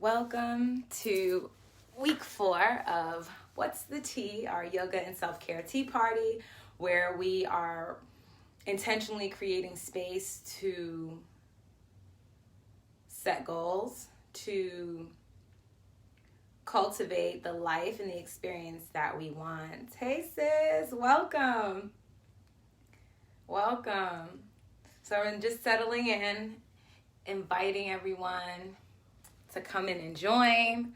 Welcome to week 4 of What's the Tea, our yoga and self-care tea party, where we are intentionally creating space to set goals, to cultivate the life and the experience that we want. Hey sis, welcome. Welcome. So we're just settling in, inviting everyone to come in and join.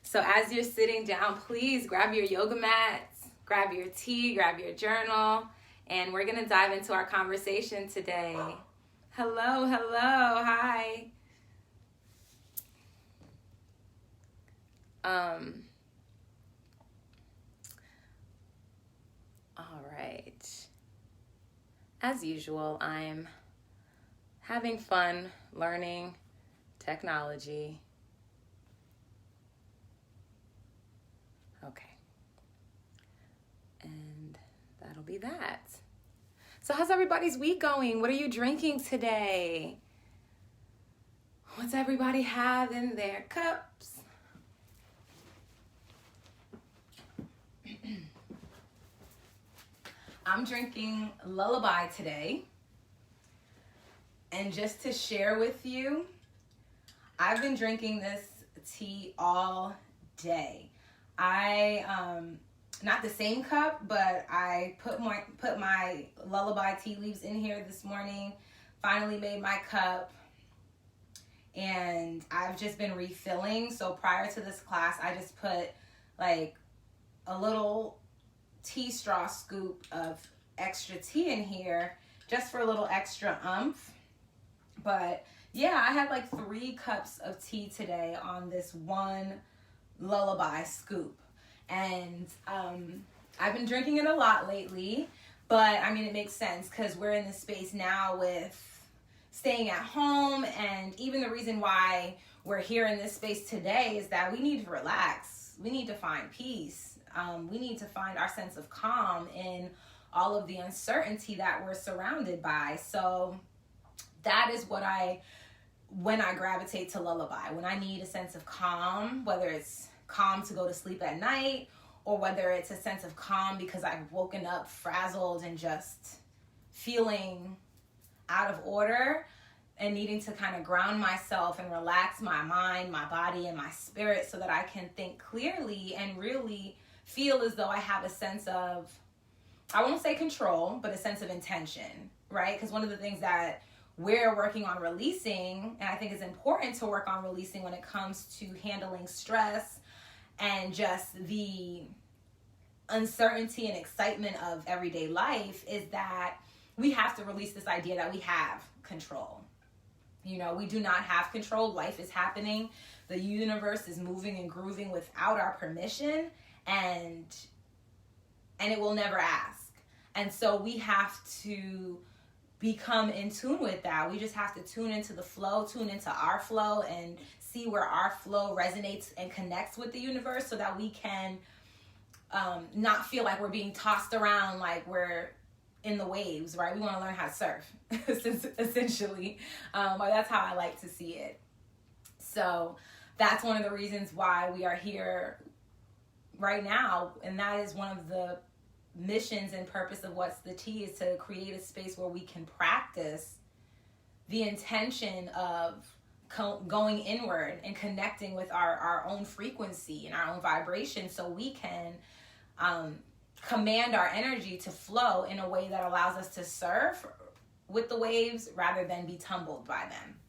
So as you're sitting down, please grab your yoga mats, grab your tea, grab your journal, and we're gonna dive into our conversation today. Hello, hi. All right. As usual, I'm having fun learning technology. Okay. And that'll be that. So how's everybody's week going? What are you drinking today? What's everybody have in their cups? I'm drinking Lullaby today. And just to share with you, I've been drinking this tea all day. Not the same cup, but I put my Lullaby tea leaves in here this morning, finally made my cup, and I've just been refilling. So prior to this class, I just put like a little tea straw scoop of extra tea in here just for a little extra oomph. But yeah, I had like 3 cups of tea today on this one Lullaby scoop. And I've been drinking it a lot lately, but I mean, it makes sense because we're in this space now with staying at home, and even the reason why we're here in this space today is that we need to relax. We need to find peace. We need to find our sense of calm in all of the uncertainty that we're surrounded by. So that is when I gravitate to Lullaby, when I need a sense of calm, whether it's calm to go to sleep at night, or whether it's a sense of calm because I've woken up frazzled and just feeling out of order and needing to kind of ground myself and relax my mind, my body, and my spirit so that I can think clearly and really feel as though I have a sense of, I won't say control, but a sense of intention, right? Because one of the things that we're working on releasing, and I think it's important to work on releasing when it comes to handling stress and just the uncertainty and excitement of everyday life, is that we have to release this idea that we have control. You know, we do not have control. Life is happening. The universe is moving and grooving without our permission, and it will never ask. And so we have to become in tune with that. We just have to tune into the flow, tune into our flow, and see where our flow resonates and connects with the universe so that we can not feel like we're being tossed around like we're in the waves, right? We want to learn how to surf, essentially. That's how I like to see it. So that's one of the reasons why we are here right now, and that is one of the missions and purpose of What's the Tea, is to create a space where we can practice the intention of going inward and connecting with our own frequency and our own vibration, so we can command our energy to flow in a way that allows us to surf with the waves rather than be tumbled by them.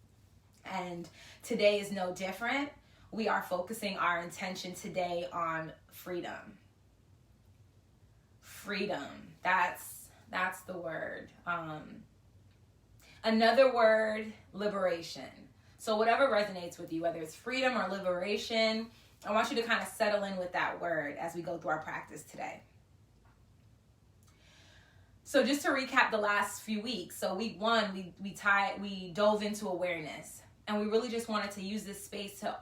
And today is no different. We are focusing our intention today on freedom. Freedom. That's the word. Another word, liberation. So whatever resonates with you, whether it's freedom or liberation, I want you to kind of settle in with that word as we go through our practice today. So just to recap the last few weeks. So week 1, we dove into awareness, and we really just wanted to use this space to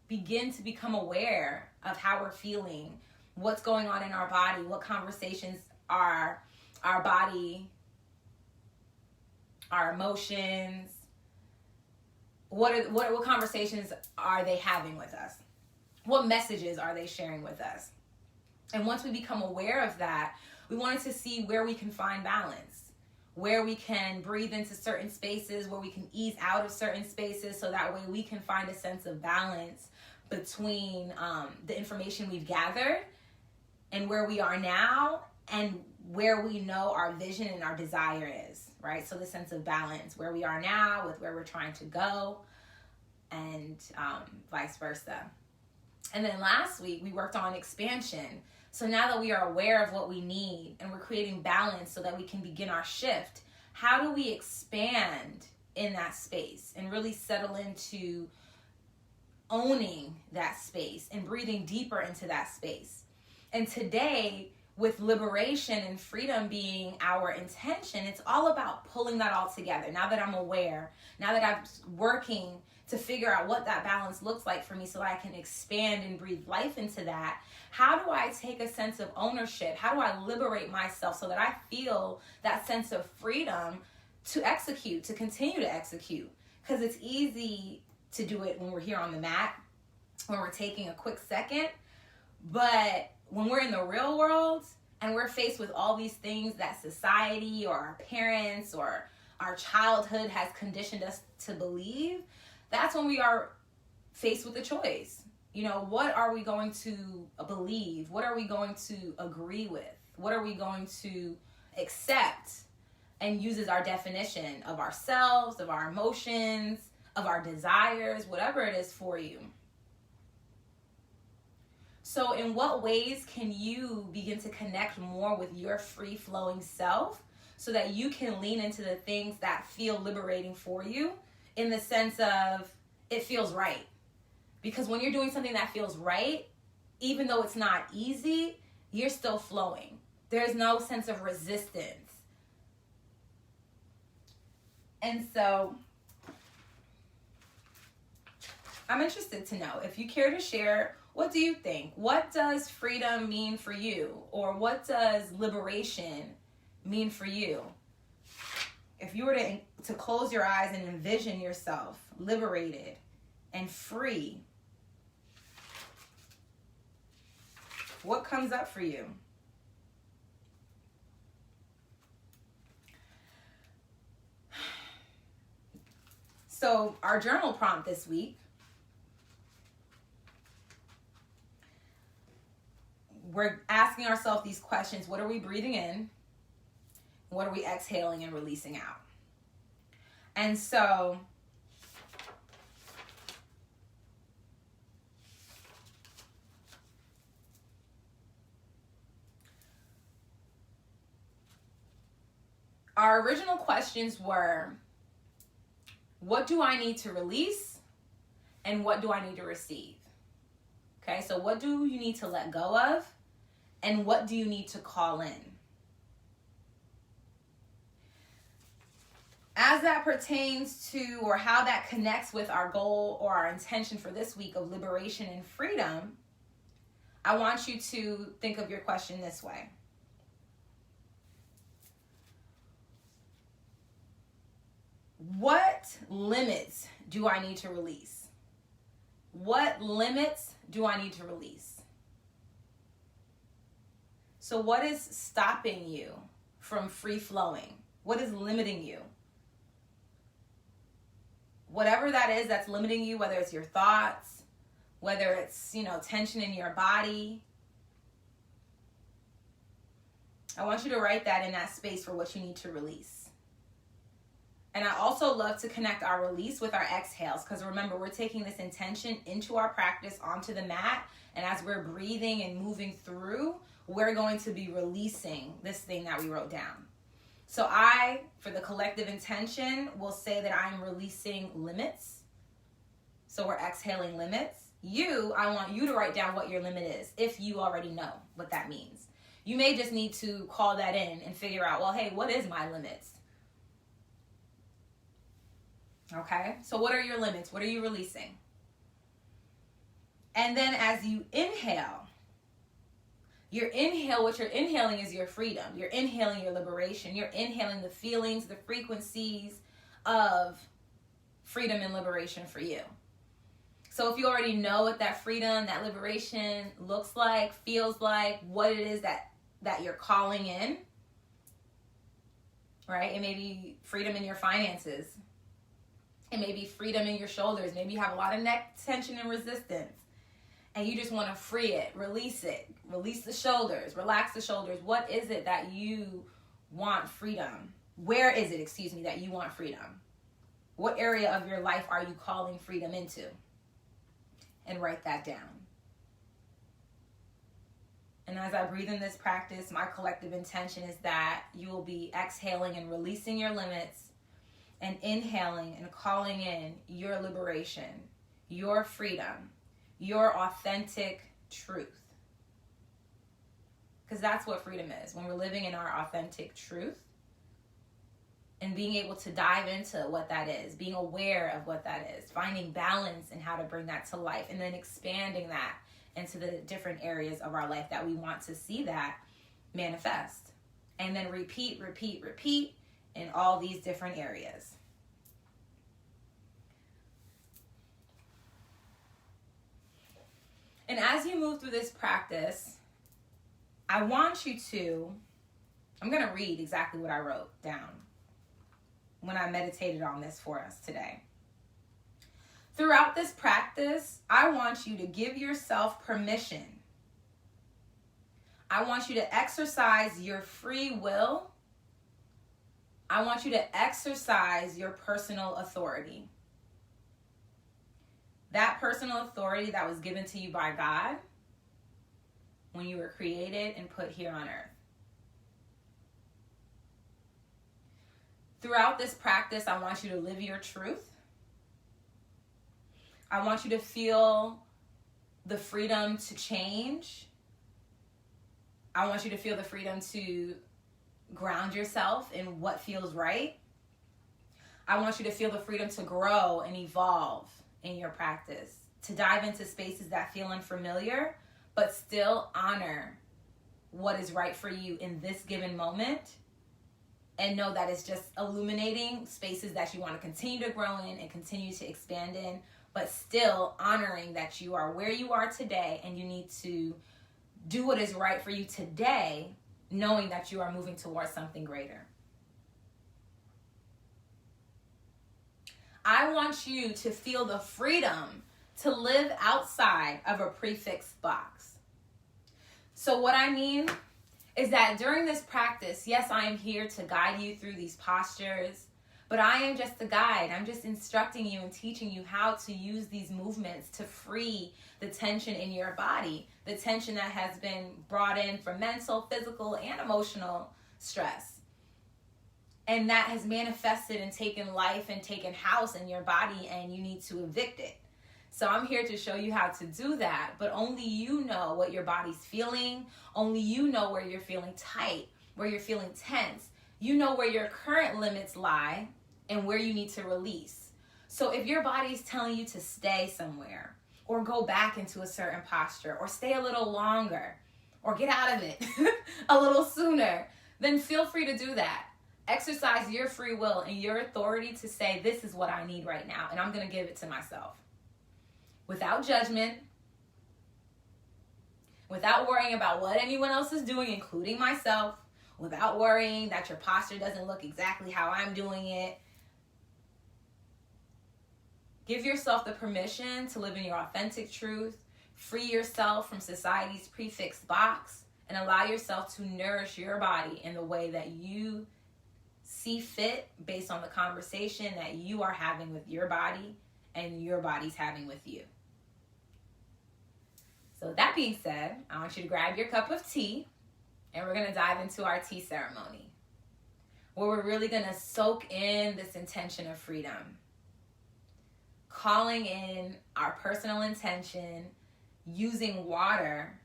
begin to become aware of how we're feeling, what's going on in our body, what conversations our body, our emotions, what conversations are they having with us? What messages are they sharing with us? And once we become aware of that, we wanted to see where we can find balance, where we can breathe into certain spaces, where we can ease out of certain spaces, so that way we can find a sense of balance between the information we've gathered and where we are now and where we know our vision and our desire is, right? So the sense of balance, where we are now with where we're trying to go, and vice versa. And then last week we worked on expansion. So now that we are aware of what we need and we're creating balance so that we can begin our shift, how do we expand in that space and really settle into owning that space and breathing deeper into that space? And today, with liberation and freedom being our intention, it's all about pulling that all together. Now that I'm aware, now that I'm working to figure out what that balance looks like for me so that I can expand and breathe life into that, how do I take a sense of ownership? How do I liberate myself so that I feel that sense of freedom to execute, to continue to execute? Because it's easy to do it when we're here on the mat, when we're taking a quick second, but when we're in the real world and we're faced with all these things that society or our parents or our childhood has conditioned us to believe, that's when we are faced with a choice. You know, what are we going to believe? What are we going to agree with? What are we going to accept and use as our definition of ourselves, of our emotions, of our desires, whatever it is for you? So in what ways can you begin to connect more with your free-flowing self so that you can lean into the things that feel liberating for you, in the sense of it feels right? Because when you're doing something that feels right, even though it's not easy, you're still flowing. There's no sense of resistance. And so I'm interested to know, if you care to share, what do you think? What does freedom mean for you? Or what does liberation mean for you? If you were to close your eyes and envision yourself liberated and free, what comes up for you? So our journal prompt this week, we're asking ourselves these questions. What are we breathing in? What are we exhaling and releasing out? And so our original questions were, what do I need to release and what do I need to receive? Okay, so what do you need to let go of and what do you need to call in? As that pertains to, or how that connects with our goal or our intention for this week of liberation and freedom, I want you to think of your question this way. What limits do I need to release? What limits do I need to release? So what is stopping you from free flowing? What is limiting you? Whatever that is that's limiting you, whether it's your thoughts, whether it's, tension in your body, I want you to write that in that space for what you need to release. And I also love to connect our release with our exhales, because remember, we're taking this intention into our practice, onto the mat, and as we're breathing and moving through, we're going to be releasing this thing that we wrote down. So I, for the collective intention, will say that I'm releasing limits. So we're exhaling limits. I want you to write down what your limit is, if you already know what that means. You may just need to call that in and figure out, well, hey, what is my limits? Okay, so what are your limits? What are you releasing? And then as you inhale, what you're inhaling is your freedom. You're inhaling your liberation. You're inhaling the feelings, the frequencies of freedom and liberation for you. So if you already know what that freedom, that liberation looks like, feels like, what it is that you're calling in, right? It may be freedom in your finances. It may be freedom in your shoulders. Maybe you have a lot of neck tension and resistance, and you just want to free it, release the shoulders, relax the shoulders. What is it that you want freedom? Where is it, that you want freedom? What area of your life are you calling freedom into? And write that down. And as I breathe in this practice, my collective intention is that you will be exhaling and releasing your limits, and inhaling and calling in your liberation, your freedom, your authentic truth. Because that's what freedom is. When we're living in our authentic truth and being able to dive into what that is, being aware of what that is, finding balance in how to bring that to life, and then expanding that into the different areas of our life that we want to see that manifest. And then repeat in all these different areas. And as you move through this practice, I want you to, I'm going to read exactly what I wrote down when I meditated on this for us today. Throughout this practice, I want you to give yourself permission. I want you to exercise your free will. I want you to exercise your personal authority. That personal authority that was given to you by God when you were created and put here on earth. Throughout this practice, I want you to live your truth. I want you to feel the freedom to change. I want you to feel the freedom to ground yourself in what feels right. I want you to feel the freedom to grow and evolve in your practice, to dive into spaces that feel unfamiliar, but still honor what is right for you in this given moment, and know that it's just illuminating spaces that you want to continue to grow in and continue to expand in, but still honoring that you are where you are today and you need to do what is right for you today, knowing that you are moving towards something greater. I want you to feel the freedom to live outside of a prefixed box. So what I mean is that during this practice, yes, I am here to guide you through these postures, but I am just the guide. I'm just instructing you and teaching you how to use these movements to free the tension in your body, the tension that has been brought in from mental, physical, and emotional stress. And that has manifested and taken life and taken house in your body, and you need to evict it. So I'm here to show you how to do that, but only you know what your body's feeling. Only you know where you're feeling tight, where you're feeling tense. You know where your current limits lie and where you need to release. So if your body's telling you to stay somewhere, or go back into a certain posture, or stay a little longer, or get out of it a little sooner, then feel free to do that. Exercise your free will and your authority to say, this is what I need right now, and I'm going to give it to myself. Without judgment, without worrying about what anyone else is doing, including myself, without worrying that your posture doesn't look exactly how I'm doing it. Give yourself the permission to live in your authentic truth, free yourself from society's prefixed box, and allow yourself to nourish your body in the way that you see fit based on the conversation that you are having with your body and your body's having with you. So that being said, I want you to grab your cup of tea, and we're going to dive into our tea ceremony, where we're really going to soak in this intention of freedom, calling in our personal intention, using water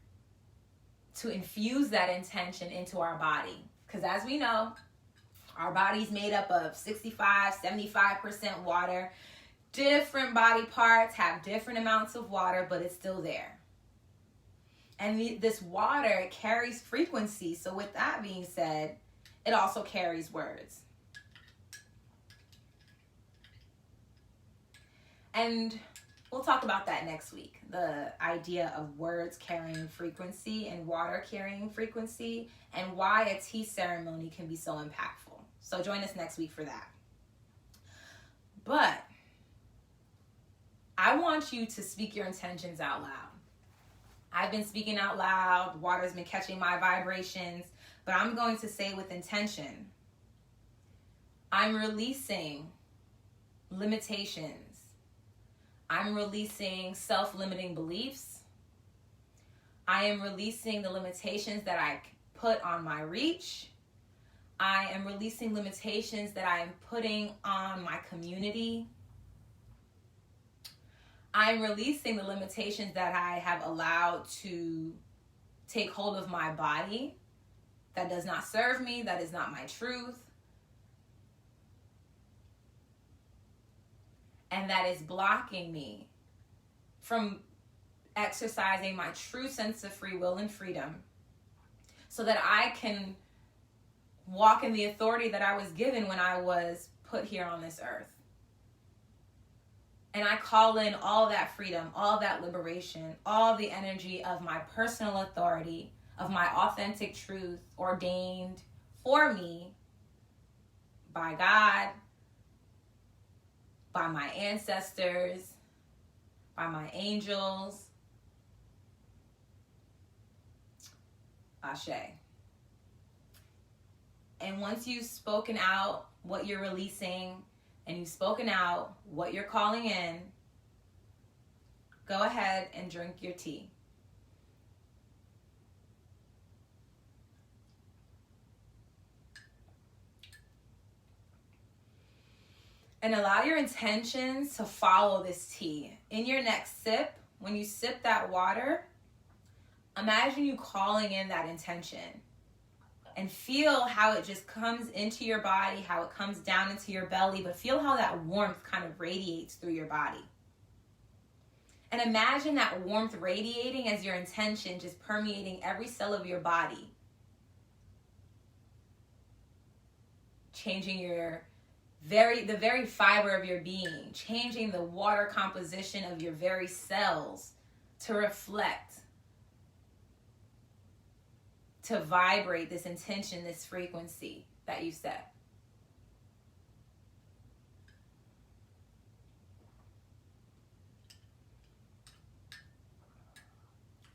to infuse that intention into our body. Because as we know, our body's made up of 65-75% water. Different body parts have different amounts of water, but it's still there. And this water carries frequency. So with that being said, it also carries words. And we'll talk about that next week. The idea of words carrying frequency and water carrying frequency, and why a tea ceremony can be so impactful. So join us next week for that. But I want you to speak your intentions out loud. I've been speaking out loud. Water's been catching my vibrations. But I'm going to say with intention, I'm releasing limitations. I'm releasing self-limiting beliefs. I am releasing the limitations that I put on my reach. I am releasing limitations that I am putting on my community. I'm releasing the limitations that I have allowed to take hold of my body that does not serve me, that is not my truth, and that is blocking me from exercising my true sense of free will and freedom so that I can walk in the authority that I was given when I was put here on this earth. And I call in all that freedom, all that liberation, all the energy of my personal authority, of my authentic truth ordained for me by God, by my ancestors, by my angels. Ashe. And once you've spoken out what you're releasing, and you've spoken out what you're calling in, go ahead and drink your tea. And allow your intentions to follow this tea. In your next sip, when you sip that water, imagine you calling in that intention. And feel how it just comes into your body, how it comes down into your belly, but feel how that warmth kind of radiates through your body. And imagine that warmth radiating as your intention just permeating every cell of your body. Changing the very fiber of your being, changing the water composition of your very cells to reflect, to vibrate this intention, this frequency that you set.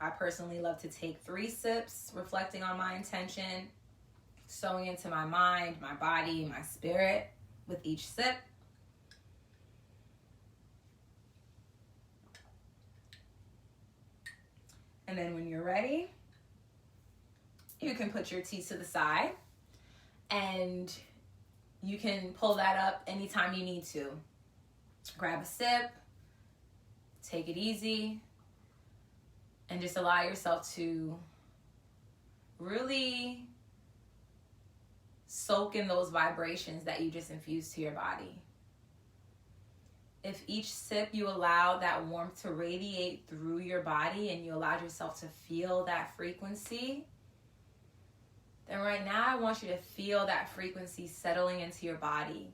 I personally love to take 3 sips, reflecting on my intention, sowing into my mind, my body, my spirit with each sip. And then when you're ready, you can put your tea to the side and you can pull that up anytime you need to. Grab a sip, take it easy, and just allow yourself to really soak in those vibrations that you just infused to your body. If each sip you allow that warmth to radiate through your body and you allowed yourself to feel that frequency, then right now I want you to feel that frequency settling into your body.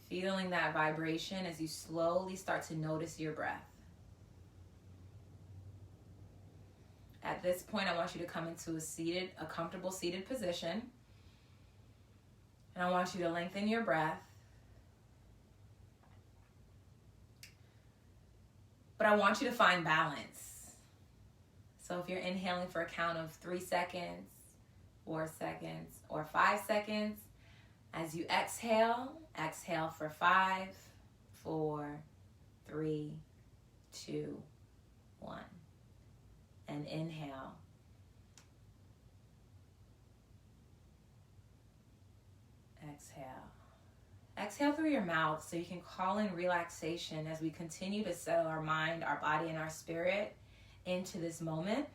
Feeling that vibration as you slowly start to notice your breath. At this point, I want you to come into a comfortable seated position. And I want you to lengthen your breath. But I want you to find balance. So if you're inhaling for a count of 3 seconds, 4 seconds, or 5 seconds, as you exhale, exhale for 5, 4, 3, 2, 1. And inhale. Exhale. Exhale through your mouth so you can call in relaxation as we continue to settle our mind, our body, and our spirit into this moment.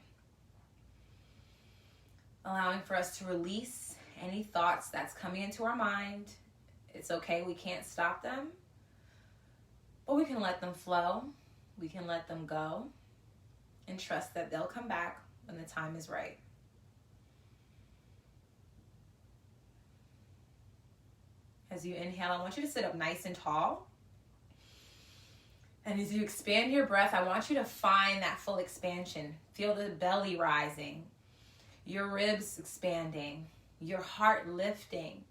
Allowing for us to release any thoughts that's coming into our mind. It's okay, we can't stop them, but we can let them flow. We can let them go and trust that they'll come back when the time is right. As you inhale, I want you to sit up nice and tall. And as you expand your breath, I want you to find that full expansion. Feel the belly rising, your ribs expanding, your heart lifting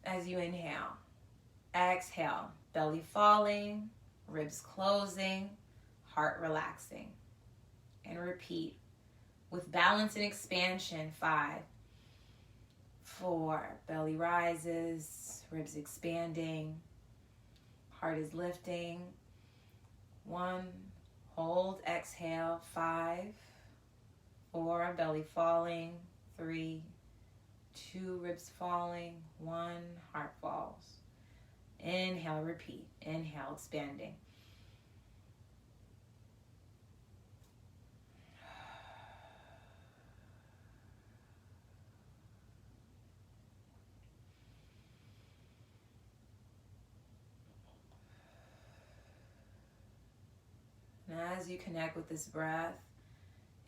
as you inhale. Exhale, belly falling, ribs closing, heart relaxing. And repeat with balance and expansion. 5, 4, belly rises, ribs expanding, heart is lifting. 1, hold, exhale. 5, 4, belly falling. 3, 2, ribs falling. 1, heart falls. Inhale, repeat. Inhale, expanding. And as you connect with this breath,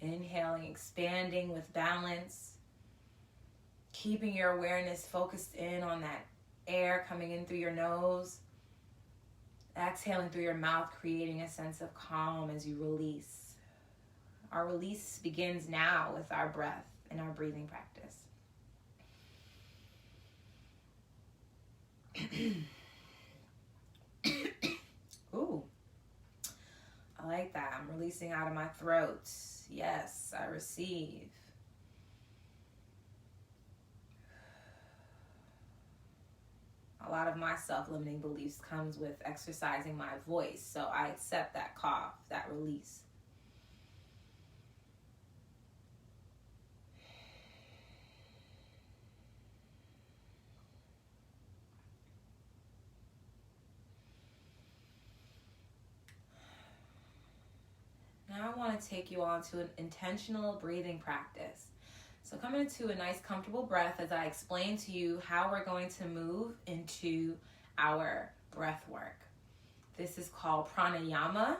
inhaling, expanding with balance, keeping your awareness focused in on that air coming in through your nose, exhaling through your mouth, creating a sense of calm as you release. Our release begins now with our breath and our breathing practice. Ooh, I like that. I'm releasing out of my throat. Yes, I receive. A lot of my self-limiting beliefs comes with exercising my voice, so I accept that cough, that release. Now I want to take you on to an intentional breathing practice. So come into a nice comfortable breath as I explain to you how we're going to move into our breath work. This is called pranayama,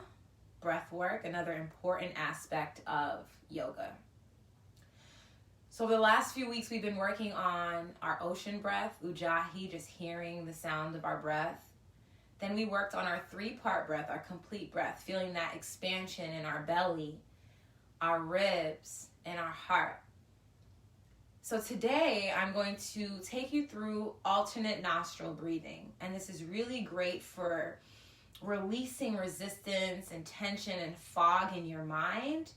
breath work, another important aspect of yoga. So over the last few weeks, we've been working on our ocean breath, ujjayi, just hearing the sound of our breath. Then we worked on our 3-part breath, our complete breath, feeling that expansion in our belly, our ribs, and our heart. So today, I'm going to take you through alternate nostril breathing. And this is really great for releasing resistance and tension and fog in your mind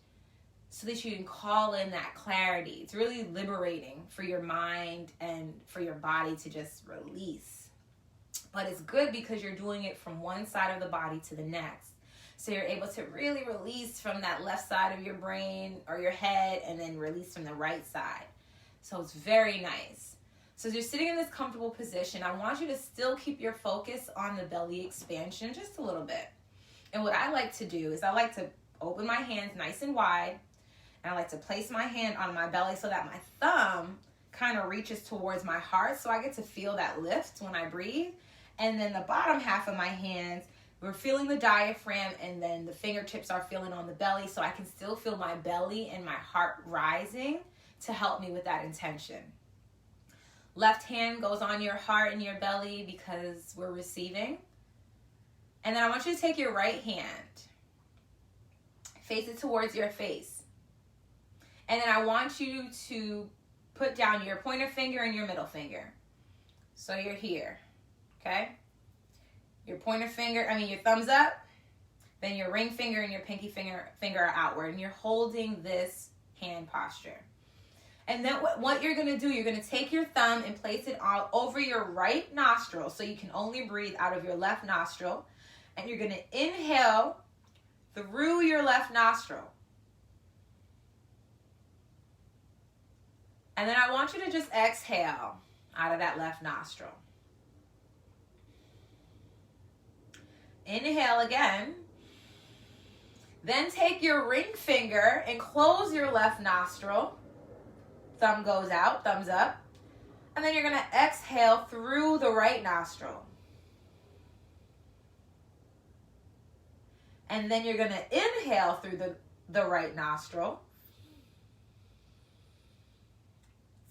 so that you can call in that clarity. It's really liberating for your mind and for your body to just release. But it's good because you're doing it from one side of the body to the next. So you're able to really release from that left side of your brain or your head and then release from the right side. So it's very nice. So as you're sitting in this comfortable position, I want you to still keep your focus on the belly expansion just a little bit. And what I like to do is I like to open my hands nice and wide. And I like to place my hand on my belly so that my thumb kind of reaches towards my heart. So I get to feel that lift when I breathe. And then the bottom half of my hands, we're feeling the diaphragm, and then the fingertips are feeling on the belly, so I can still feel my belly and my heart rising to help me with that intention. Left hand goes on your heart and your belly because we're receiving. And then I want you to take your right hand, face it towards your face. And then I want you to put down your pointer finger and your middle finger. So you're here. Okay? Your your thumbs up, then your ring finger and your pinky finger are outward, and you're holding this hand posture. And then what you're going to do, you're going to take your thumb and place it all over your right nostril, so you can only breathe out of your left nostril, and you're going to inhale through your left nostril. And then I want you to just exhale out of that left nostril. Inhale again. Then take your ring finger and close your left nostril. Thumb goes out, thumbs up. And then you're going to exhale through the right nostril. And then you're going to inhale through the right nostril.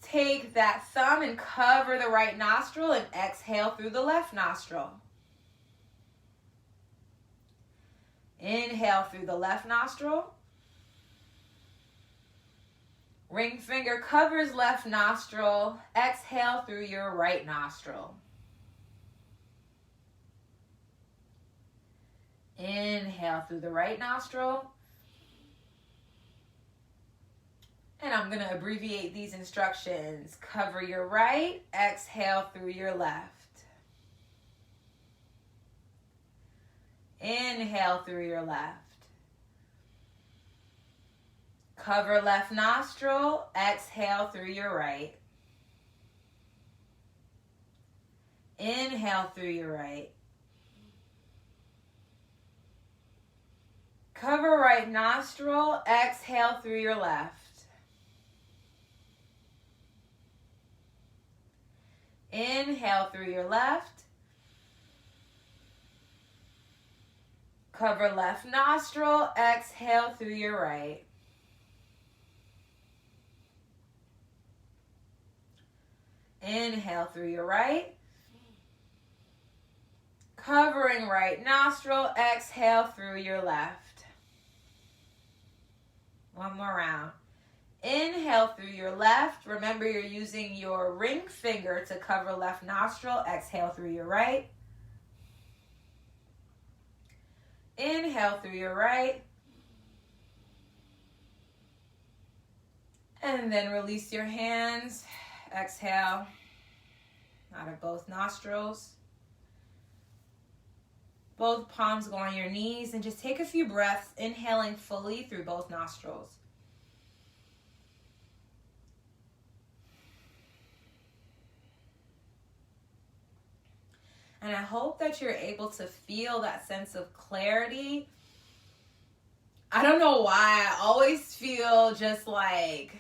Take that thumb and cover the right nostril and exhale through the left nostril. Inhale through the left nostril. Ring finger covers left nostril. Exhale through your right nostril. Inhale through the right nostril. And I'm going to abbreviate these instructions. Cover your right. Exhale through your left. Inhale through your left. Cover left nostril. Exhale through your right. Inhale through your right. Cover right nostril. Exhale through your left. Inhale through your left. Cover left nostril. Exhale through your right. Inhale through your right. Covering right nostril. Exhale through your left. One more round. Inhale through your left. Remember, you're using your ring finger to cover left nostril. Exhale through your right. Inhale through your right. And then release your hands. Exhale out of both nostrils. Both palms go on your knees, and just take a few breaths, inhaling fully through both nostrils. And I hope that you're able to feel that sense of clarity. I don't know why. I always feel just like,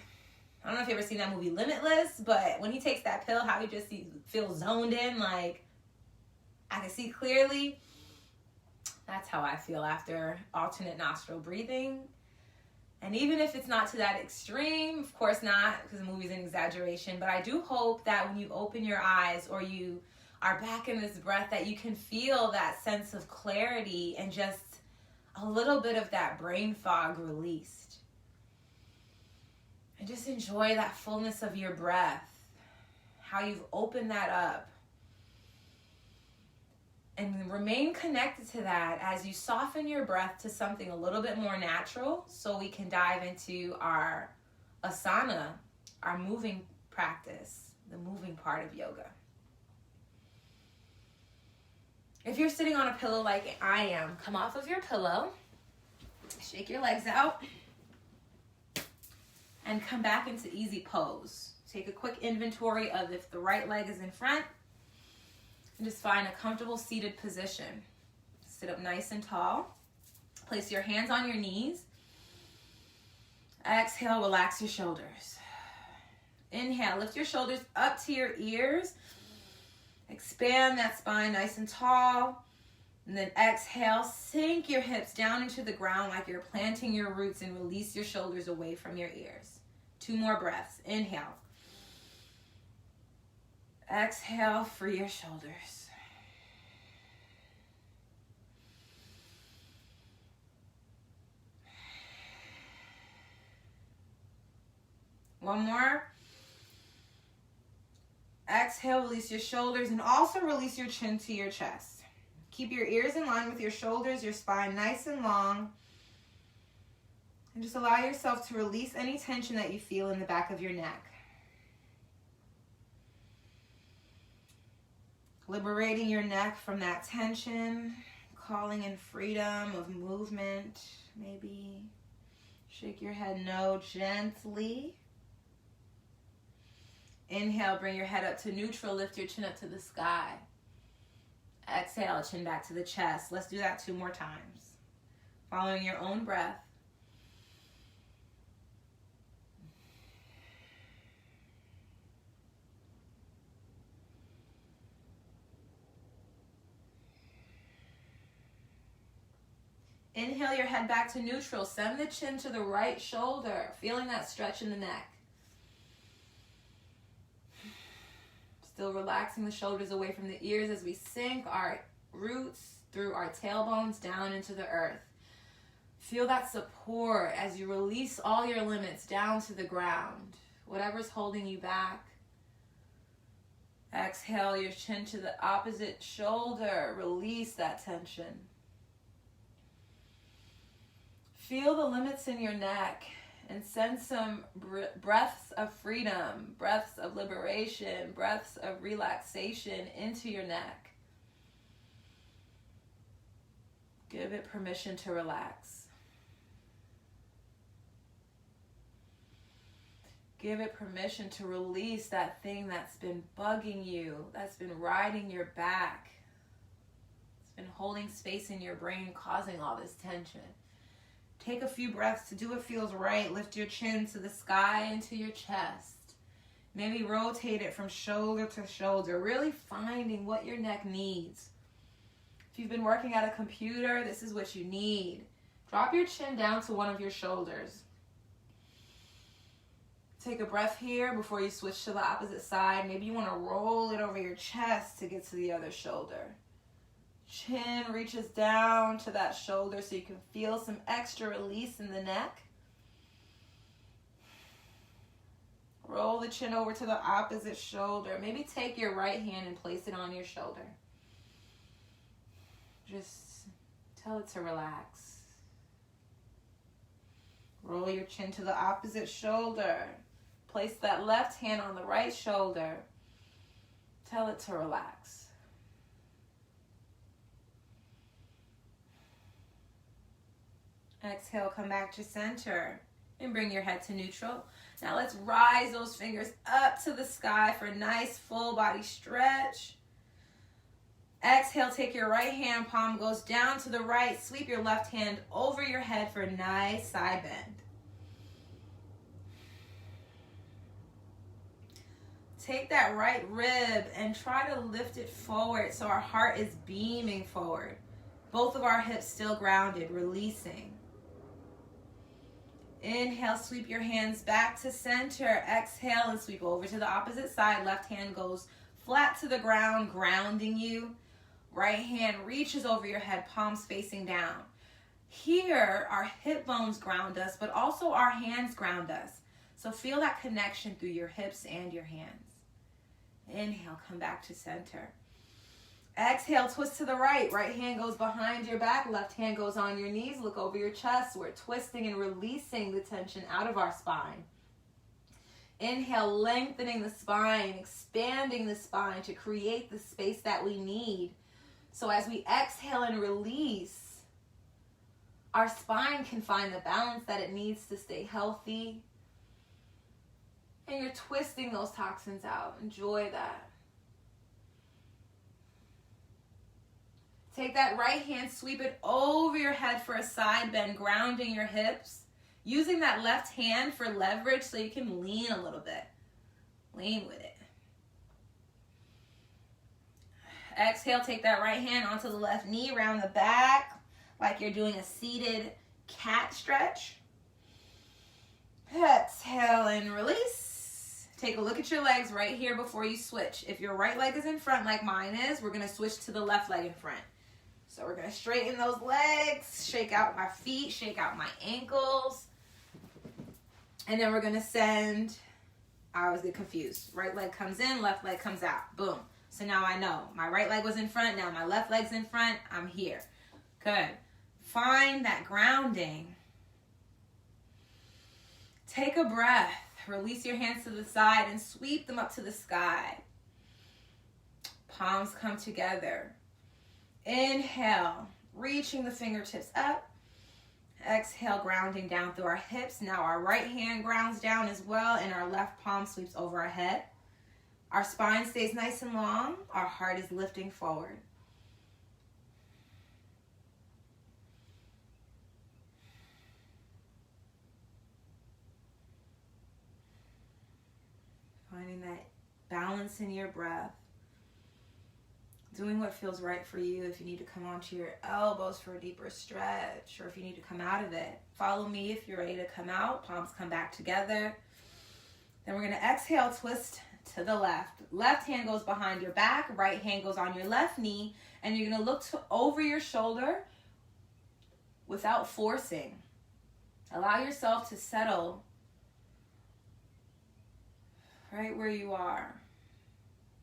I don't know if you've ever seen that movie Limitless, but when he takes that pill, how he just feels zoned in, like I can see clearly. That's how I feel after alternate nostril breathing. And even if it's not to that extreme, of course not, because the movie's an exaggeration, but I do hope that when you open your eyes or you are back in this breath, that you can feel that sense of clarity and just a little bit of that brain fog released. And just enjoy that fullness of your breath, how you've opened that up. And remain connected to that as you soften your breath to something a little bit more natural, so we can dive into our asana, our moving practice, the moving part of yoga. If you're sitting on a pillow like I am, come off of your pillow, shake your legs out, and come back into easy pose. Take a quick inventory of if the right leg is in front, and just find a comfortable seated position. Sit up nice and tall. Place your hands on your knees. Exhale, relax your shoulders. Inhale, lift your shoulders up to your ears. Expand that spine nice and tall. And then exhale, sink your hips down into the ground like you're planting your roots, and release your shoulders away from your ears. 2 more breaths. Inhale. Exhale, free your shoulders. One more. Exhale, release your shoulders, and also release your chin to your chest. Keep your ears in line with your shoulders, your spine nice and long. And just allow yourself to release any tension that you feel in the back of your neck. Liberating your neck from that tension, calling in freedom of movement. Maybe shake your head no gently. Inhale, bring your head up to neutral, lift your chin up to the sky. Exhale, chin back to the chest. Let's do that 2 more times. Following your own breath. Inhale your head back to neutral. Send the chin to the right shoulder, feeling that stretch in the neck. Still relaxing the shoulders away from the ears as we sink our roots through our tailbones down into the earth. Feel that support as you release all your limits down to the ground. Whatever's holding you back. Exhale your chin to the opposite shoulder. Release that tension. Feel the limits in your neck and send some breaths of freedom, breaths of liberation, breaths of relaxation into your neck. Give it permission to relax. Give it permission to release that thing that's been bugging you, that's been riding your back. It's been holding space in your brain, causing all this tension. Take a few breaths to do what feels right. Lift your chin to the sky and to your chest. Maybe rotate it from shoulder to shoulder, really finding what your neck needs. If you've been working at a computer, this is what you need. Drop your chin down to one of your shoulders. Take a breath here before you switch to the opposite side. Maybe you want to roll it over your chest to get to the other shoulder. Chin reaches down to that shoulder so you can feel some extra release in the neck. Roll the chin over to the opposite shoulder. Maybe take your right hand and place it on your shoulder. Just tell it to relax. Roll your chin to the opposite shoulder. Place that left hand on the right shoulder. Tell it to relax. Exhale, come back to center and bring your head to neutral. Now let's rise those fingers up to the sky for a nice full body stretch. Exhale, take your right hand, palm goes down to the right. Sweep your left hand over your head for a nice side bend. Take that right rib and try to lift it forward so our heart is beaming forward. Both of our hips still grounded, releasing. Inhale, sweep your hands back to center. Exhale and sweep over to the opposite side. Left hand goes flat to the ground, grounding you. Right hand reaches over your head, palms facing down. Here, our hip bones ground us, but also our hands ground us. So feel that connection through your hips and your hands. Inhale, come back to center. Exhale, twist to the right. Right hand goes behind your back. Left hand goes on your knees. Look over your chest. We're twisting and releasing the tension out of our spine. Inhale, lengthening the spine, expanding the spine to create the space that we need. So as we exhale and release, our spine can find the balance that it needs to stay healthy. And you're twisting those toxins out. Enjoy that. Take that right hand, sweep it over your head for a side bend, grounding your hips. Using that left hand for leverage so you can lean a little bit. Lean with it. Exhale, take that right hand onto the left knee, around the back, like you're doing a seated cat stretch. Exhale and release. Take a look at your legs right here before you switch. If your right leg is in front like mine is, we're going to switch to the left leg in front. So we're going to straighten those legs, shake out my feet, shake out my ankles. And then we're going to send, I always get confused. Right leg comes in, left leg comes out. Boom. So now I know. My right leg was in front, now my left leg's in front. I'm here. Good. Find that grounding. Take a breath. Release your hands to the side and sweep them up to the sky. Palms come together. Inhale, reaching the fingertips up. Exhale, grounding down through our hips. Now our right hand grounds down as well, and our left palm sweeps over our head. Our spine stays nice and long. Our heart is lifting forward. Finding that balance in your breath. Doing what feels right for you. If you need to come onto your elbows for a deeper stretch, or if you need to come out of it. Follow me if you're ready to come out. Palms come back together. Then we're going to exhale, twist to the left. Left hand goes behind your back. Right hand goes on your left knee. And you're going to look over your shoulder. without forcing. Allow yourself to settle right where you are.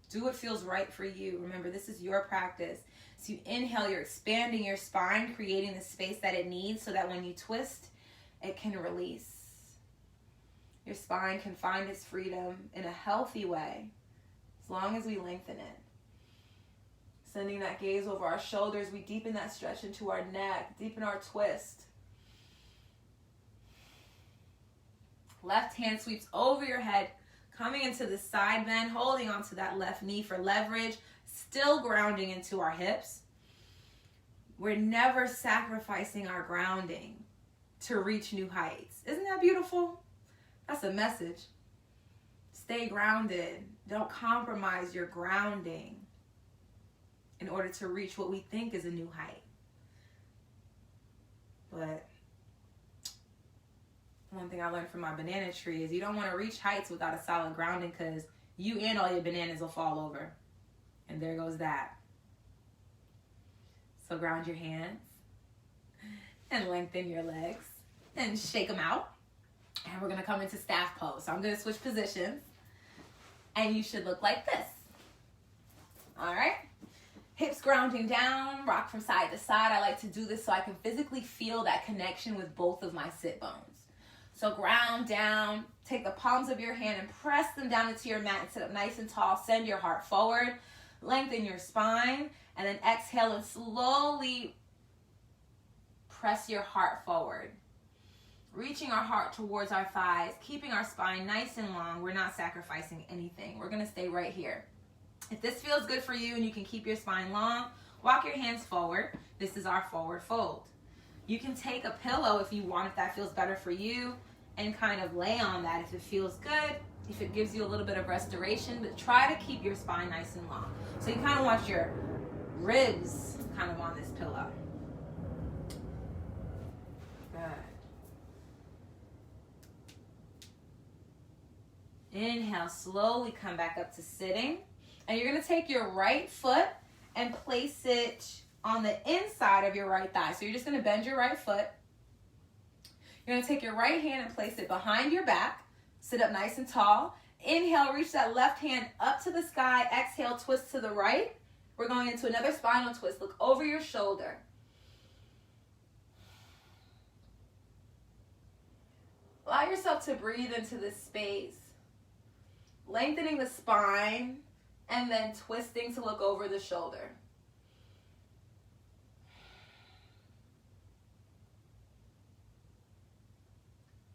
Do what feels right for you. Remember, this is your practice. So you inhale, you're expanding your spine, creating the space that it needs so that when you twist, it can release. Your spine can find its freedom in a healthy way as long as we lengthen it. Sending that gaze over our shoulders, we deepen that stretch into our neck, deepen our twist. Left hand sweeps over your head, coming into the side bend, holding onto that left knee for leverage, still grounding into our hips. We're never sacrificing our grounding to reach new heights. Isn't that beautiful? That's a message. Stay grounded. Don't compromise your grounding in order to reach what we think is a new height. But one thing I learned from my banana tree is you don't want to reach heights without a solid grounding, because you and all your bananas will fall over. And there goes that. So ground your hands and lengthen your legs and shake them out. And we're going to come into staff pose. So I'm going to switch positions. And you should look like this. All right. Hips grounding down, rock from side to side. I like to do this so I can physically feel that connection with both of my sit bones. So ground down, take the palms of your hand and press them down into your mat and sit up nice and tall. Send your heart forward, lengthen your spine, and then exhale and slowly press your heart forward. Reaching our heart towards our thighs, keeping our spine nice and long. We're not sacrificing anything. We're gonna stay right here. If this feels good for you and you can keep your spine long, walk your hands forward. This is our forward fold. You can take a pillow if you want, if that feels better for you, and kind of lay on that if it feels good, if it gives you a little bit of restoration, but try to keep your spine nice and long. So you kind of want your ribs kind of on this pillow. Good. Inhale, slowly come back up to sitting. And you're going to take your right foot and place it on the inside of your right thigh. So you're just going to bend your right foot. You're going to take your right hand and place it behind your back. Sit up nice and tall. Inhale, reach that left hand up to the sky. Exhale, twist to the right. We're going into another spinal twist. Look over your shoulder. Allow yourself to breathe into this space. Lengthening the spine and then twisting to look over the shoulder.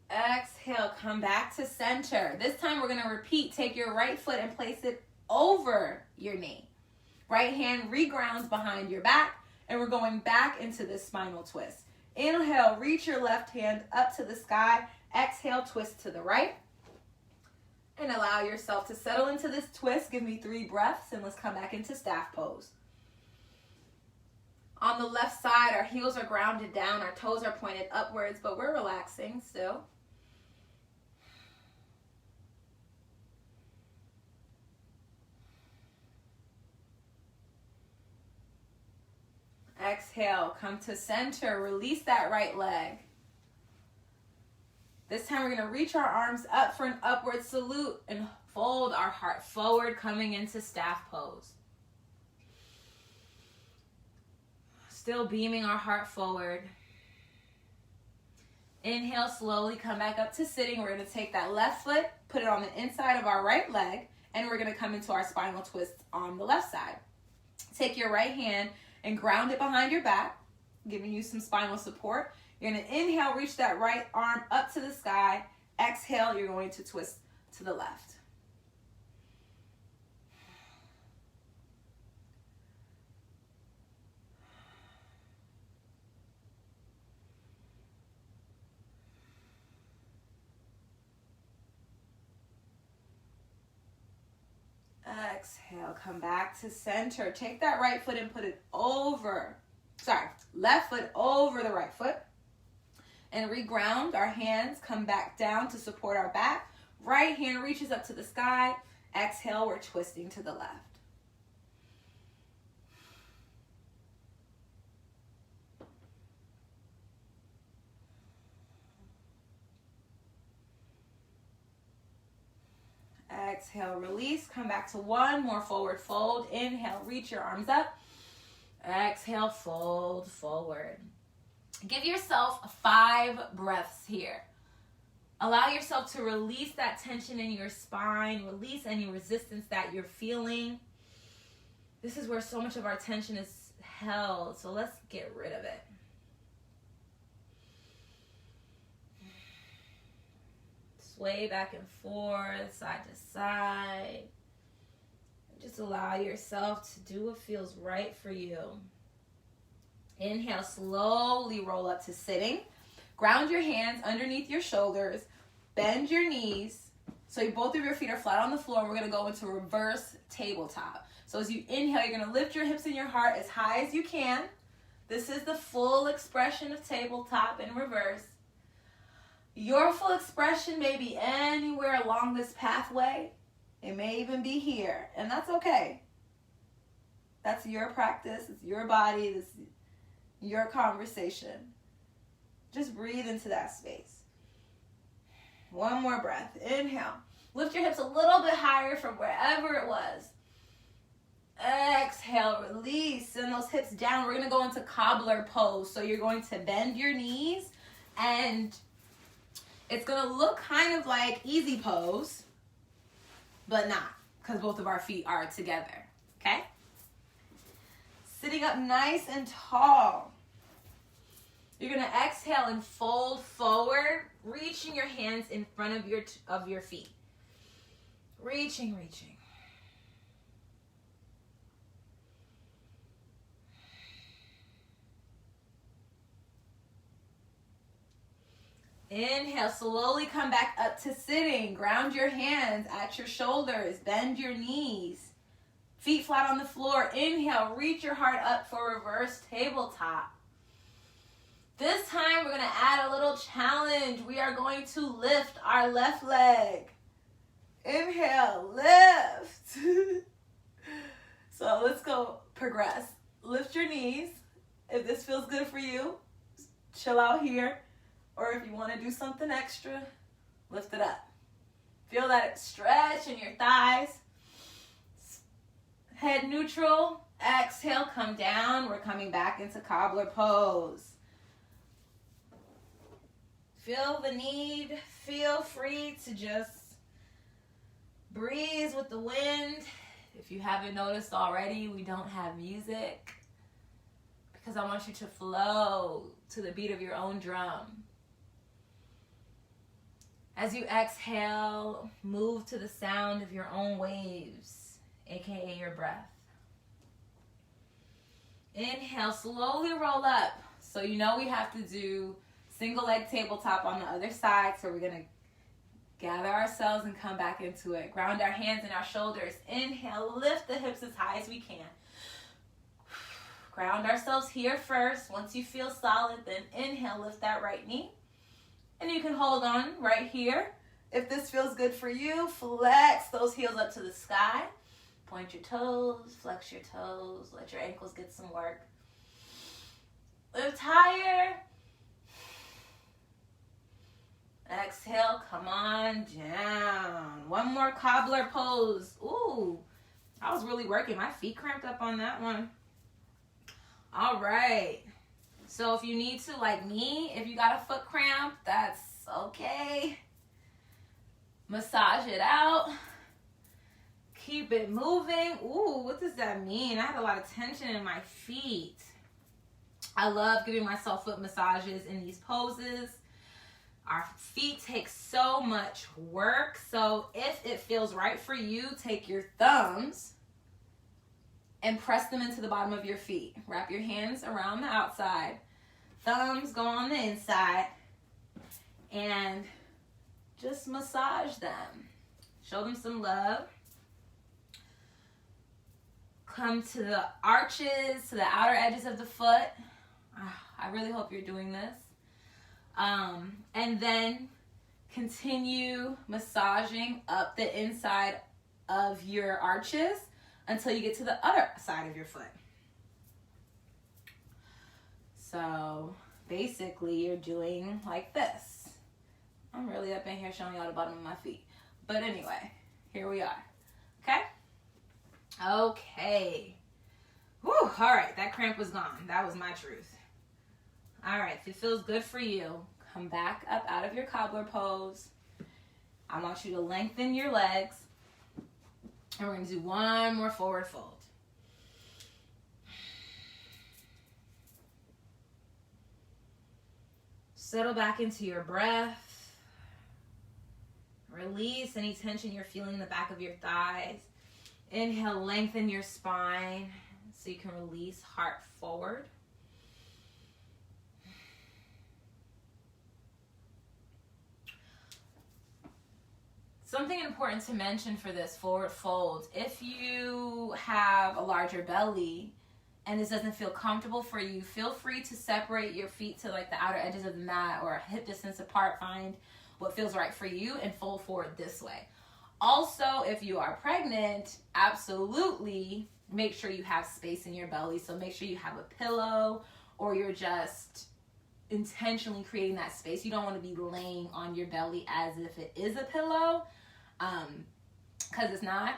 Exhale, come back to center. This time we're going to repeat. Take your right foot and place it over your knee. Right hand regrounds behind your back, and we're going back into this spinal twist. Inhale, reach your left hand up to the sky. Exhale, twist to the right. And allow yourself to settle into this twist. Give me 3 breaths, and let's come back into staff pose. On the left side, our heels are grounded down, our toes are pointed upwards, but we're relaxing still. Exhale, come to center, release that right leg. This time we're going to reach our arms up for an upward salute and fold our heart forward, coming into staff pose. Still beaming our heart forward. Inhale, slowly come back up to sitting. We're going to take that left foot, put it on the inside of our right leg, and we're going to come into our spinal twist on the left side. Take your right hand and ground it behind your back, giving you some spinal support. You're going to inhale, reach that right arm up to the sky. Exhale, you're going to twist to the left. Exhale, come back to center. Take that right foot and put it over, left foot over the right foot. And reground, our hands come back down to support our back. Right hand reaches up to the sky. Exhale, we're twisting to the left. Exhale, release. Come back to one more forward fold. Inhale, reach your arms up. Exhale, fold forward. Give yourself 5 breaths here. Allow yourself to release that tension in your spine. Release any resistance that you're feeling. This is where so much of our tension is held. So let's get rid of it. Sway back and forth, side to side. Just allow yourself to do what feels right for you. Inhale, slowly roll up to sitting. Ground your hands underneath your shoulders. Bend your knees so both of your feet are flat on the floor. We're going to go into reverse tabletop. So as you inhale, you're going to lift your hips and your heart as high as you can. This is the full expression of tabletop in reverse. Your full expression may be anywhere along this pathway. It may even be here, and that's okay. That's your practice. It's your body. This is your conversation. Just breathe into that space. One more breath. Inhale. Lift your hips a little bit higher from wherever it was. Exhale, release. Send those hips down. We're going to go into cobbler pose. So you're going to bend your knees, and it's going to look kind of like easy pose, but not, because both of our feet are together. Okay? Sitting up nice and tall. You're going to exhale and fold forward, reaching your hands in front of your feet. Reaching. Inhale, slowly come back up to sitting. Ground your hands at your shoulders. Bend your knees. Feet flat on the floor. Inhale, reach your heart up for reverse tabletop. This time, we're going to add a little challenge. We are going to lift our left leg. Inhale, lift. So let's go progress. Lift your knees. If this feels good for you, chill out here. Or if you want to do something extra, lift it up. Feel that stretch in your thighs. Head neutral. Exhale, come down. We're coming back into cobbler pose. Feel the need. Feel free to just breeze with the wind. If you haven't noticed already, we don't have music because I want you to flow to the beat of your own drum. As you exhale, move to the sound of your own waves, aka your breath. Inhale, slowly roll up. So you know we have to do single leg tabletop on the other side. So we're going to gather ourselves and come back into it. Ground our hands and our shoulders. Inhale, lift the hips as high as we can. Ground ourselves here first. Once you feel solid, then inhale, lift that right knee. And you can hold on right here. If this feels good for you, flex those heels up to the sky. Point your toes, flex your toes, let your ankles get some work. Lift higher. Exhale, come on down. One more cobbler pose. Ooh, I was really working. My feet cramped up on that one. All right. So if you need to, like me, if you got a foot cramp, that's okay. Massage it out. Keep it moving. Ooh, what does that mean? I had a lot of tension in my feet. I love giving myself foot massages in these poses. Our feet take so much work. So if it feels right for you, take your thumbs and press them into the bottom of your feet. Wrap your hands around the outside. Thumbs go on the inside. And just massage them. Show them some love. Come to the arches, to the outer edges of the foot. I really hope you're doing this. And then continue massaging up the inside of your arches until you get to the other side of your foot. So basically you're doing like this. I'm really up in here showing y'all the bottom of my feet. But anyway, Here we are. Okay? Okay. Whew, all right, that cramp was gone. That was my truth. All right, if it feels good for you, come back up out of your cobbler pose. I want you to lengthen your legs. And we're going to do one more forward fold. Settle back into your breath. Release any tension you're feeling in the back of your thighs. Inhale, lengthen your spine so you can release heart forward. Something important to mention for this forward fold, if you have a larger belly and this doesn't feel comfortable for you, feel free to separate your feet to like the outer edges of the mat or a hip distance apart. Find what feels right for you and fold forward this way. Also, if you are pregnant, absolutely make sure you have space in your belly. So make sure you have a pillow or you're just intentionally creating that space. You don't want to be laying on your belly as if it is a pillow, because it's not.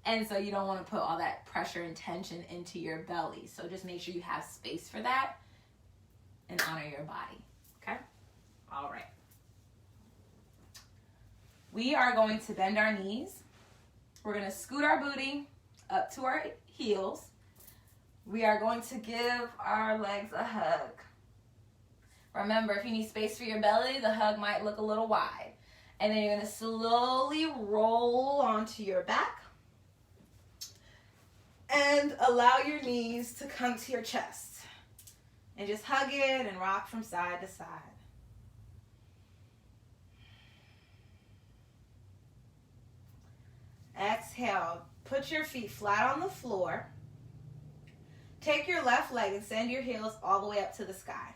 And so you don't want to put all that pressure and tension into your belly. So just make sure you have space for that and honor your body. Okay? All right. We are going to bend our knees. We're going to scoot our booty up to our heels. We are going to give our legs a hug. Remember, if you need space for your belly, the hug might look a little wide. And then you're going to slowly roll onto your back. And allow your knees to come to your chest. And just hug it and rock from side to side. Exhale. Put your feet flat on the floor. Take your left leg and send your heels all the way up to the sky.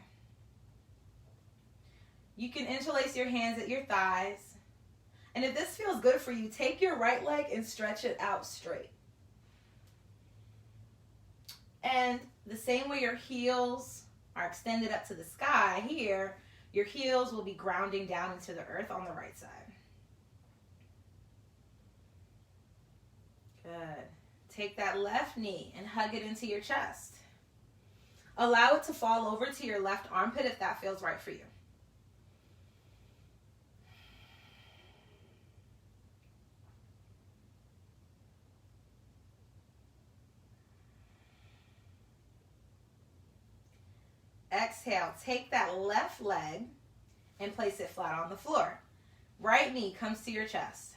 You can interlace your hands at your thighs. And if this feels good for you, take your right leg and stretch it out straight. And the same way your heels are extended up to the sky here, your heels will be grounding down into the earth on the right side. Good. Take that left knee and hug it into your chest. Allow it to fall over to your left armpit if that feels right for you. Exhale, take that left leg and place it flat on the floor. Right knee comes to your chest.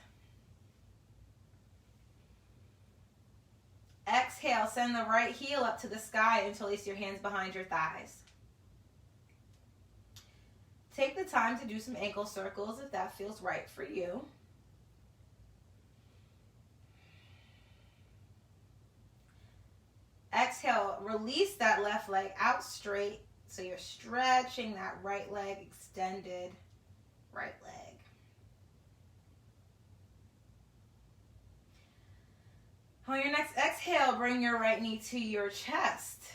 Exhale, send the right heel up to the sky and interlace your hands behind your thighs. Take the time to do some ankle circles if that feels right for you. Exhale, release that left leg out straight. So you're stretching that right leg, extended right leg. On your next exhale, bring your right knee to your chest.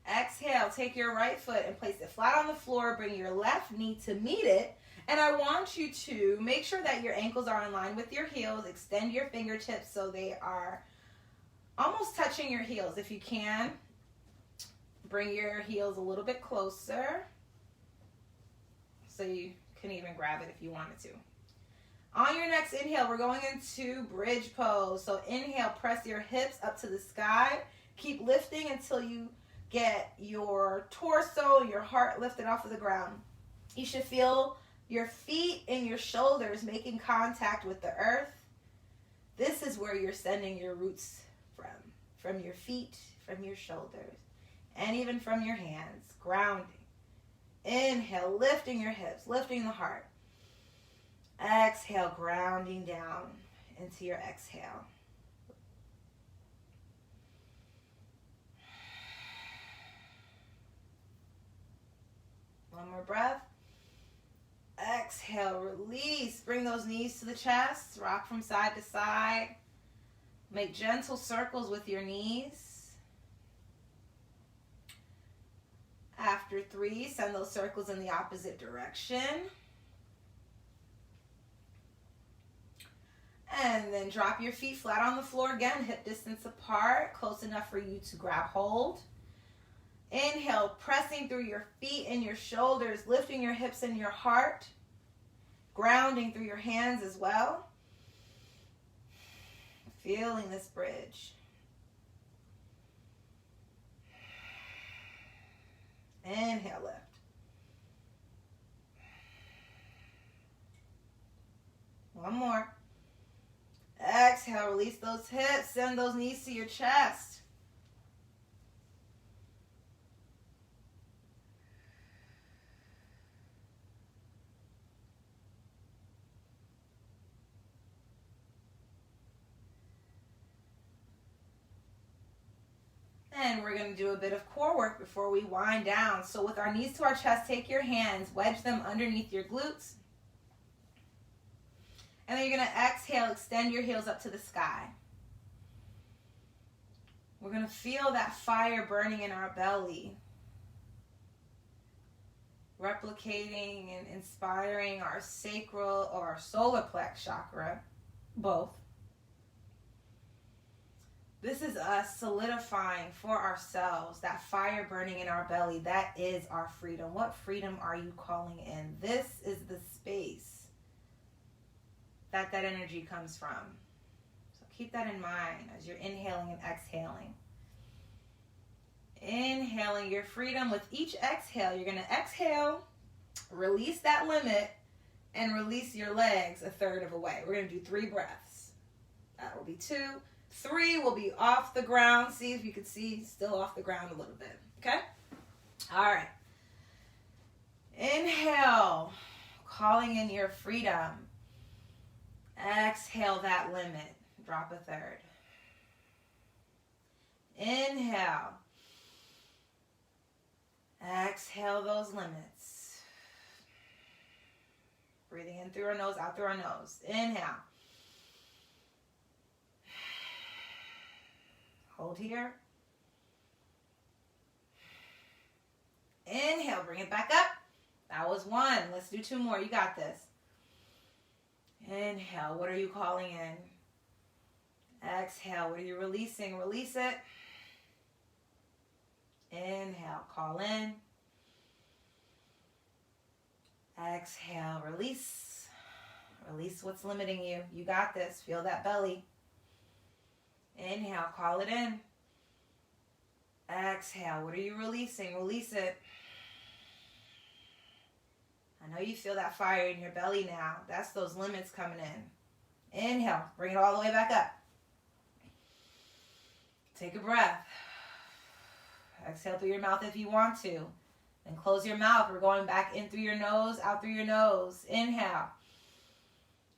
Exhale, take your right foot and place it flat on the floor. Bring your left knee to meet it. And I want you to make sure that your ankles are in line with your heels. Extend your fingertips so they are almost touching your heels. If you can, bring your heels a little bit closer so you can even grab it if you wanted to. On your next inhale, we're going into bridge pose. So inhale, press your hips up to the sky. Keep lifting until you get your torso and your heart lifted off of the ground. You should feel your feet and your shoulders making contact with the earth. This is where you're sending your roots from your feet, from your shoulders, and even from your hands, grounding. Inhale, lifting your hips, lifting the heart. Exhale, grounding down into your exhale. One more breath. Exhale, release. Bring those knees to the chest. Rock from side to side. Make gentle circles with your knees. After 3, send those circles in the opposite direction. And then drop your feet flat on the floor again, hip distance apart, close enough for you to grab hold. Inhale, pressing through your feet and your shoulders, lifting your hips and your heart, grounding through your hands as well. Feeling this bridge. Inhale, lift. One more. Exhale, release those hips, send those knees to your chest. And we're going to do a bit of core work before we wind down. So with our knees to our chest, take your hands, wedge them underneath your glutes. And then you're going to exhale, extend your heels up to the sky. We're going to feel that fire burning in our belly, replicating and inspiring our sacral or our solar plex chakra, both. This is us solidifying for ourselves that fire burning in our belly. That is our freedom. What freedom are you calling in? This is the space that energy comes from. So keep that in mind as you're inhaling and exhaling. Inhaling your freedom. With each exhale, you're going to exhale, release that limit, and release your legs a third of a way. We're going to do 3 breaths. That will be 2. 3 will be off the ground. See if you can see, still off the ground a little bit. Okay? All right. Inhale, calling in your freedom. Exhale that limit. Drop a third. Inhale. Exhale those limits. Breathing in through our nose, out through our nose. Inhale. Hold here. Inhale, bring it back up. That was 1. Let's do 2 more. You got this. Inhale, what are you calling in? Exhale, what are you releasing? Release it. Inhale, call in. Exhale, release. Release what's limiting you. You got this. Feel that belly. Inhale, call it in. Exhale, what are you releasing? Release it. I know you feel that fire in your belly now. That's those limits coming in. Inhale, bring it all the way back up. Take a breath. Exhale through your mouth if you want to. Then close your mouth. We're going back in through your nose, out through your nose. Inhale.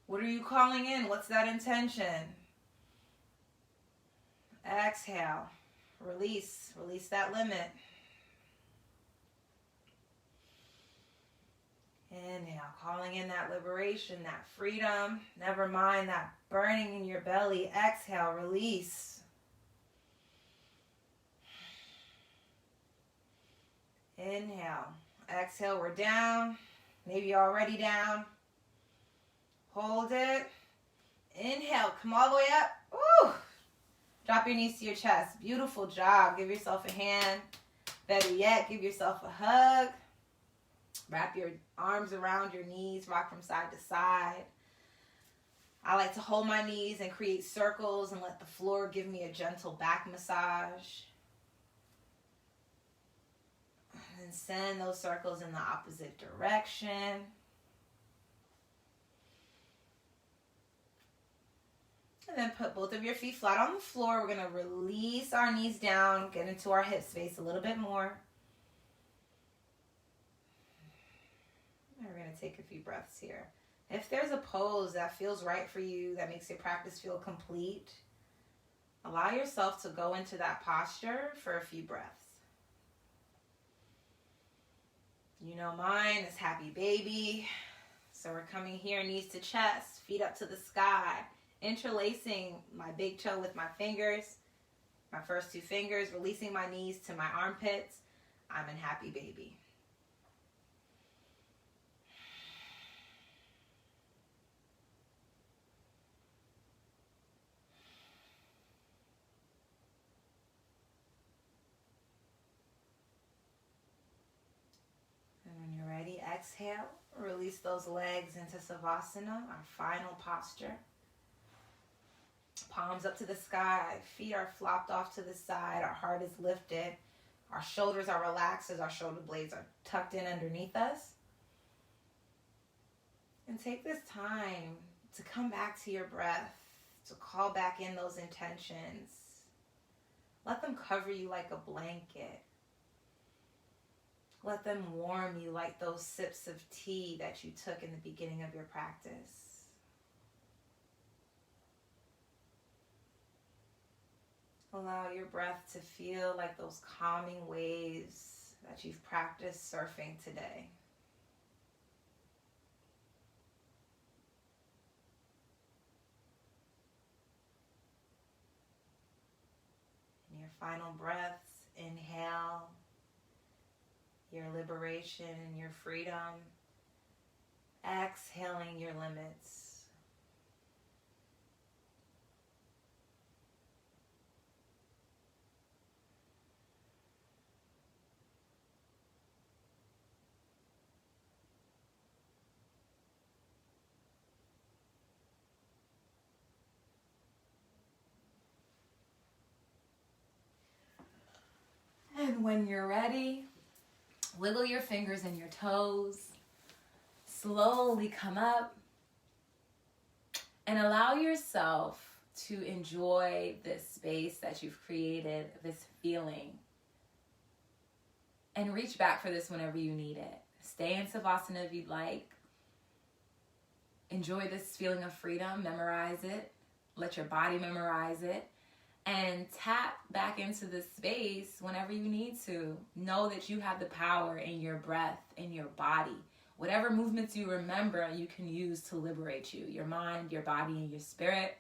What are you calling in? What's that intention? Exhale. Release. Release that limit. Inhale. Calling in that liberation, that freedom. Never mind that burning in your belly. Exhale. Release. Inhale. Exhale. We're down. Maybe you're already down. Hold it. Inhale. Come all the way up. Woo! Drop your knees to your chest. Beautiful job. Give yourself a hand. Better yet, give yourself a hug. Wrap your arms around your knees. Rock from side to side. I like to hold my knees and create circles and let the floor give me a gentle back massage. And send those circles in the opposite direction. And then put both of your feet flat on the floor. We're going to release our knees down, get into our hip space a little bit more. And we're going to take a few breaths here. If there's a pose that feels right for you, that makes your practice feel complete, allow yourself to go into that posture for a few breaths. You know mine is happy baby. So we're coming here, knees to chest, feet up to the sky, interlacing my big toe with my fingers, my first 2 fingers, releasing my knees to my armpits. I'm a happy baby. And when you're ready, exhale. Release those legs into Savasana, our final posture. Palms up to the sky, feet are flopped off to the side, our heart is lifted, our shoulders are relaxed as our shoulder blades are tucked in underneath us. And take this time to come back to your breath, to call back in those intentions. Let them cover you like a blanket. Let them warm you like those sips of tea that you took in the beginning of your practice. Allow your breath to feel like those calming waves that you've practiced surfing today. In your final breaths, inhale your liberation and your freedom. Exhaling your limits. And when you're ready, wiggle your fingers and your toes. Slowly come up and allow yourself to enjoy this space that you've created, this feeling. And reach back for this whenever you need it. Stay in Savasana if you'd like. Enjoy this feeling of freedom. Memorize it. Let your body memorize it. And tap back into this space whenever you need to. Know that you have the power in your breath, in your body. Whatever movements you remember, you can use to liberate you. Your mind, your body, and your spirit.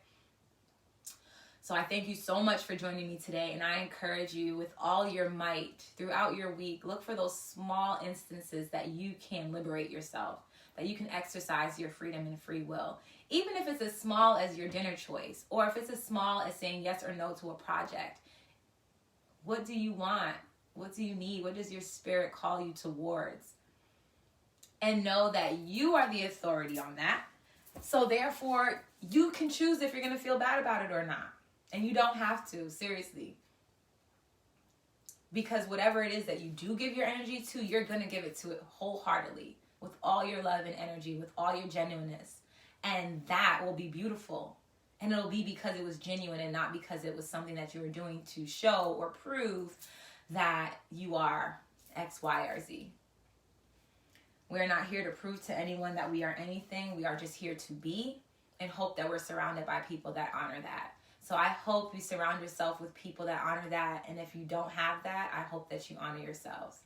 So I thank you so much for joining me today. And I encourage you with all your might throughout your week, look for those small instances that you can liberate yourself, that you can exercise your freedom and free will. Even if it's as small as your dinner choice, or if it's as small as saying yes or no to a project. What do you want? What do you need? What does your spirit call you towards? And know that you are the authority on that. So therefore, you can choose if you're going to feel bad about it or not. And you don't have to, seriously. Because whatever it is that you do give your energy to, you're going to give it to it wholeheartedly. With all your love and energy, with all your genuineness. And that will be beautiful. And it'll be because it was genuine and not because it was something that you were doing to show or prove that you are X, Y, or Z. We're not here to prove to anyone that we are anything. We are just here to be and hope that we're surrounded by people that honor that. So I hope you surround yourself with people that honor that. And if you don't have that, I hope that you honor yourselves.